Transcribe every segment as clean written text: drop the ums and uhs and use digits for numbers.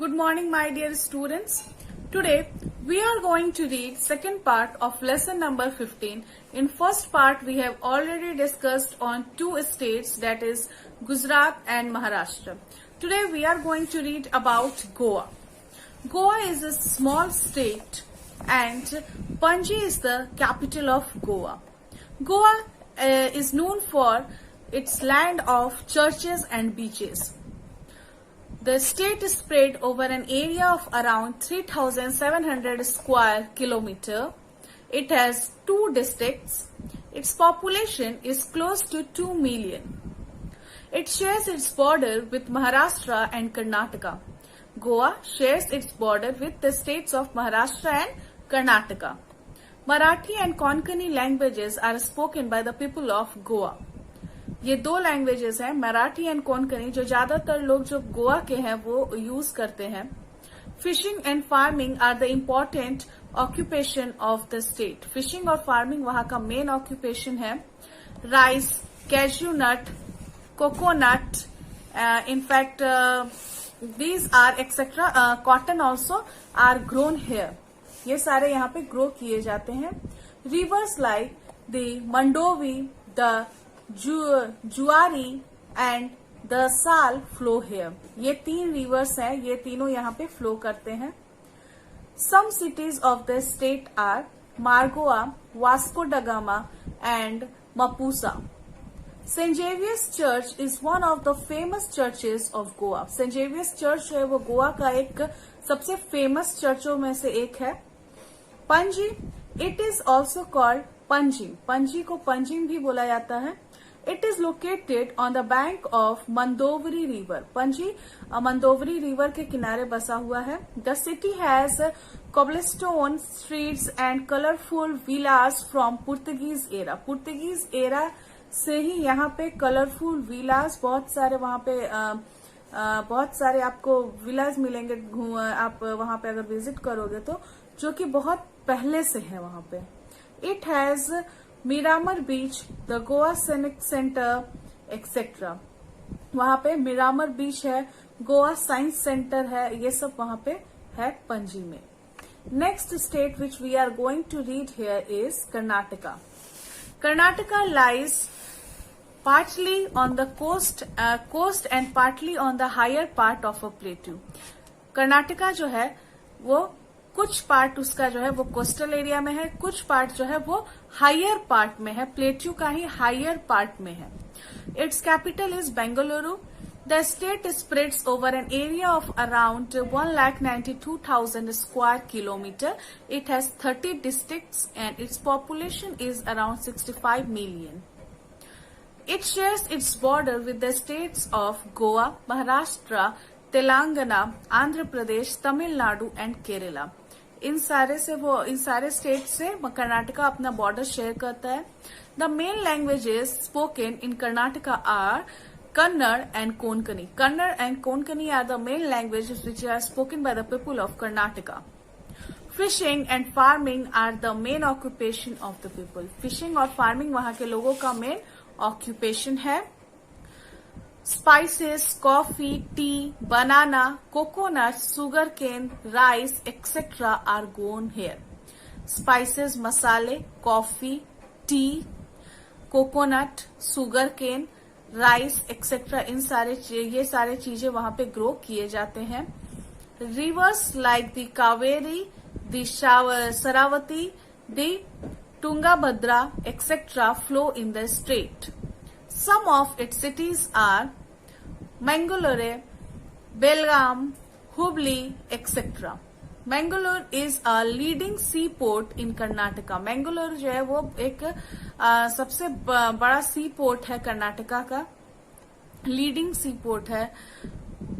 Good morning, my dear students. Today we are going to read second part of lesson number 15. In first part we have already discussed on two states, that is Gujarat and Maharashtra. Today we are going to read about Goa. Goa is a small state and Panji is the capital of Goa. Goa is known for its land of churches and beaches. The state is spread over an area of around 3,700 square kilometer. It has two districts. Its population is close to 2 million. It shares its border with Maharashtra and Karnataka. Goa shares its border with the states of Maharashtra and Karnataka. Marathi and Konkani languages are spoken by the people of Goa. ये दो languages हैं, Marathi and Konkani, जो ज्यादातर लोग जो गोवा के हैं वो यूज करते हैं. Fishing and farming are the important occupation of the state. Fishing और फार्मिंग वहां का मेन ऑक्यूपेशन है. Rice, cashew nut, coconut, in fact these are etcetera, cotton also are grown here. ये सारे यहाँ पे ग्रो किए जाते हैं. Rivers like the Mandovi, the Zuari and the Sal flow here. ये तीन रिवर्स हैं, ये तीनों यहाँ पे फ्लो करते हैं. Some cities of the state are Margao, Vasco da Gama and Mapusa. Saint Xavier's church is one of the famous churches of Goa. Saint Xavier's church जो है वो गोवा का एक सबसे फेमस चर्चों में से एक है. पंजी, it is also called Panjim. पंजी को पंजिम भी बोला जाता है. It is located on the bank of Mandovri River. पंजी मंदोवरी रिवर के किनारे बसा हुआ है. The city has cobblestone streets and colorful villas from Portuguese era. Portuguese era से ही यहाँ पे कलरफुल विलास, बहुत सारे वहाँ पे बहुत सारे आपको विलास मिलेंगे. आप वहाँ पे अगर विजिट करोगे तो, जो कि बहुत पहले से है वहाँ पे. It has Miramar beach, the Goa सैनिक सेंटर एक्सेट्रा. वहां पे मिरामर बीच है, गोवा साइंस सेंटर है, ये सब वहां पे है पंजी में. Next state which we are going to read here is Karnataka. Karnataka lies partly on the coast and partly on the higher part of a plateau. Karnataka जो है वो कुछ पार्ट उसका जो है वो कोस्टल एरिया में है, कुछ पार्ट जो है वो हायर पार्ट में है, प्लेट्यू का ही हायर पार्ट में है. It's capital is Bengaluru. The state spreads over an area of around 1,92,000 square kilometre. It has 30 districts and its population is around 65 million. It shares its border with the states of Goa, Maharashtra, Telangana, Andhra Pradesh, Tamil Nadu and Kerala. इन सारे state से कर्नाटका अपना border share करता है. The main languages spoken in Karnataka are Kannada and Konkani. Kannada and Konkani are the main languages which are spoken by the people of Karnataka. Fishing and farming are the main occupation of the people. Fishing और farming वहां के लोगों का main occupation है. Spices, coffee, tea, banana, coconut, sugarcane, rice, etc. are grown here. Spices, masale, coffee, tea, coconut, sugarcane, rice, etc. ये सारे चीजें वहां पे ग्रो किए जाते हैं. Rivers like the Kaveri, the Saravati, the Tungabhadra, etc. flow in the state. Some of its cities are Mangalore, Belgaum, Hubli, etc. Mangalore is a leading seaport in Karnataka. Mangalore जो है वो एक सबसे बड़ा सी port है कर्नाटका का, leading सी port है.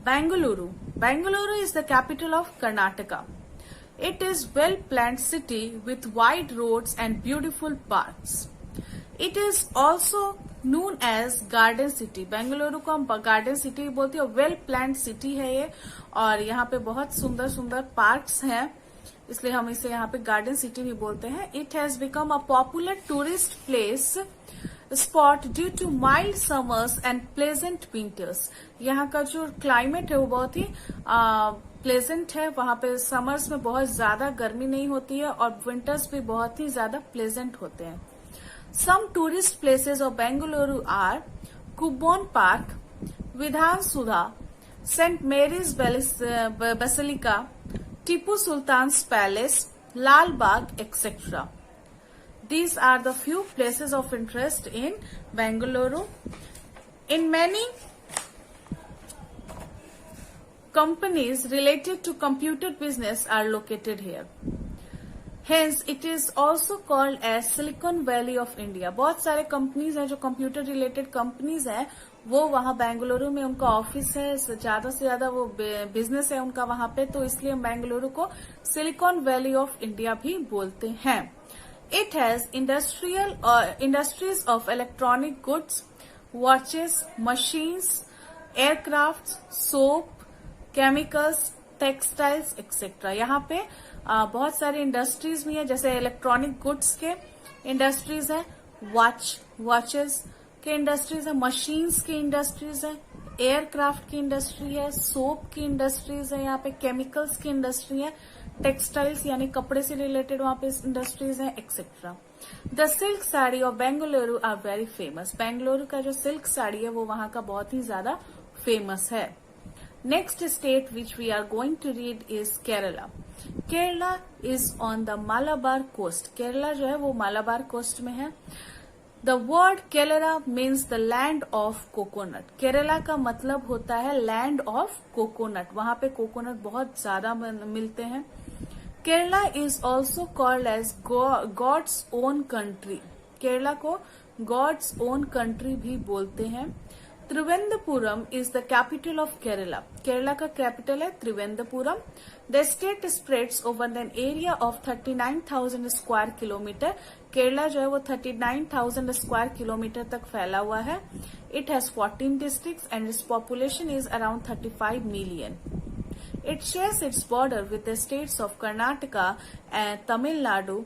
Bengaluru is the capital of Karnataka. It is well-planned city with wide roads and beautiful parks. It is also known as garden city. Bengaluru को हम गार्डन सिटी बोलते हैं. वेल प्लान्ड सिटी है ये, और यहाँ पे बहुत सुंदर सुंदर पार्क्स हैं, इसलिए हम इसे यहाँ पे गार्डन सिटी भी बोलते हैं. It has become a popular tourist place spot due to mild summers and pleasant winters. यहाँ का जो क्लाइमेट है वो बहुत ही प्लेजेंट है, वहां पे समर्स में बहुत ज्यादा गर्मी नहीं होती है और विंटर्स भी बहुत ही ज्यादा प्लेजेंट होते हैं. Some tourist places of Bengaluru are Cubbon park, Vidhana Soudha, saint Mary's basilica, Tipu Sultan's palace, Lal Bagh, etc. These are the few places of interest in Bengaluru. In many companies related to computer business are located here. Hence, it is also called as Silicon Valley of India. बहुत सारे companies हैं जो computer related companies हैं, वो वहाँ बेंगलुरु में उनका office है, ज्यादा से ज्यादा वो बिजनेस है उनका वहाँ पे, तो इसलिए बेंगलुरु को सिलिकॉन वैली ऑफ इंडिया भी बोलते हैं. It has industries of electronic goods, watches, machines, aircrafts, soap, chemicals, textiles, etc. यहाँ पे बहुत सारी इंडस्ट्रीज भी है, जैसे इलेक्ट्रॉनिक गुड्स के इंडस्ट्रीज है, वॉचेस के इंडस्ट्रीज है, मशीन्स की इंडस्ट्रीज है, एयरक्राफ्ट की इंडस्ट्री है, सोप की इंडस्ट्रीज है, यहाँ पे केमिकल्स की इंडस्ट्री है, टेक्सटाइल्स यानी कपड़े से रिलेटेड वहां पे इंडस्ट्रीज हैं, etcetera. The silk sari of Bengaluru are very famous. Bengaluru का जो सिल्क साड़ी है वो वहां का बहुत ही ज्यादा फेमस है. Next state which we are going to read is Kerala. Kerala is on the Malabar coast. Kerala जो है वो मालाबार कोस्ट में है. The word Kerala means the land of coconut. Kerala का मतलब होता है लैंड ऑफ कोकोनट. वहां पे कोकोनट बहुत ज्यादा मिलते हैं. Kerala is also called as God's own country. Kerala को गॉड्स ओन कंट्री भी बोलते हैं. Thiruvananthapuram is the capital of Kerala. Kerala का कैपिटल है Thiruvananthapuram. The state spreads over an area of 39,000 square kilometre. Kerala जो है वो 39,000 स्क्वायर किलोमीटर तक फैला हुआ है. It has 14 districts and its population is around 35 million. It shares its border with the states of Karnataka and Tamil Nadu.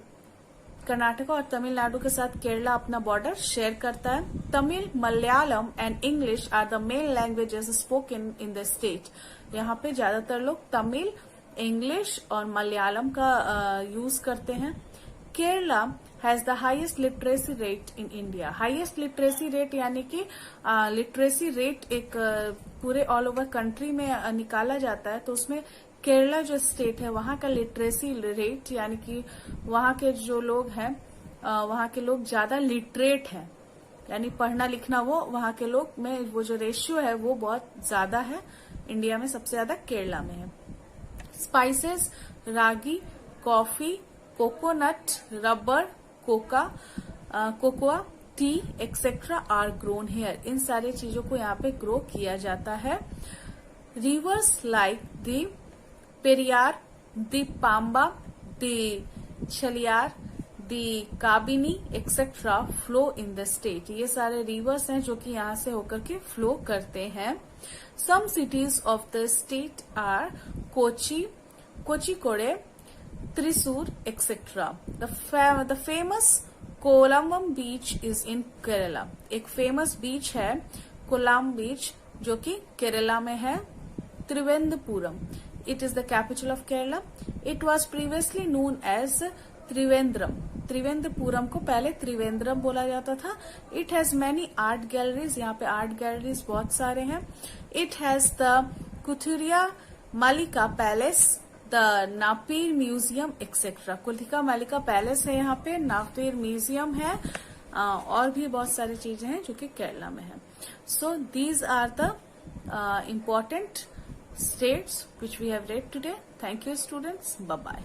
Karnataka और तमिलनाडु के साथ केरला अपना बॉर्डर शेयर करता है. Tamil, Malayalam and English are the main languages spoken in the state. यहाँ पे ज्यादातर लोग तमिल, इंग्लिश और मलयालम का यूज करते हैं. Kerala has the highest literacy rate in India. Highest literacy rate यानी कि लिटरेसी रेट एक पूरे ऑल ओवर कंट्री में निकाला जाता है, तो उसमें केरला जो स्टेट है वहां का लिटरेसी रेट यानी कि वहां के जो लोग हैं वहां के लोग ज्यादा लिटरेट हैं, यानी पढ़ना लिखना वो वहां के लोग में वो जो रेशियो है वो बहुत ज्यादा है. इंडिया में सबसे ज्यादा केरला में है. Spices, ragi, coffee, coconut, rubber, cocoa, tea etcetera are grown here. इन सारी चीजों को यहाँ पे ग्रो किया जाता है. Rivers like the Periyar, the Pamba, the Chaliyar, the Kabini etcetera flow in the state. ये सारे रिवर्स हैं जो कि यहाँ से होकर के फ्लो करते हैं. Some cities of the state are Kochi, Kozhikode, Thrissur etcetera. The famous Kovalam beach is in Kerala. एक फेमस बीच है कोलम बीच जो कि केरला में है. Thiruvananthapuram, it is the capital of Kerala. It was previously known as Trivandrum. Thiruvananthapuram को पहले त्रिवेंद्रम बोला जाता था. It has many art galleries. यहाँ पे आर्ट गैलरीज बहुत सारे हैं. इट हैज द कुथुरिया मालिका पैलेस, द नापीर म्यूजियम एक्सेट्रा. कुल्थिका मालिका पैलेस है, यहाँ पे नापीर म्यूजियम है, और भी बहुत सारी चीजें हैं जो कि केरला में है. So these are the important states which we have read today. Thank you students. Bye bye.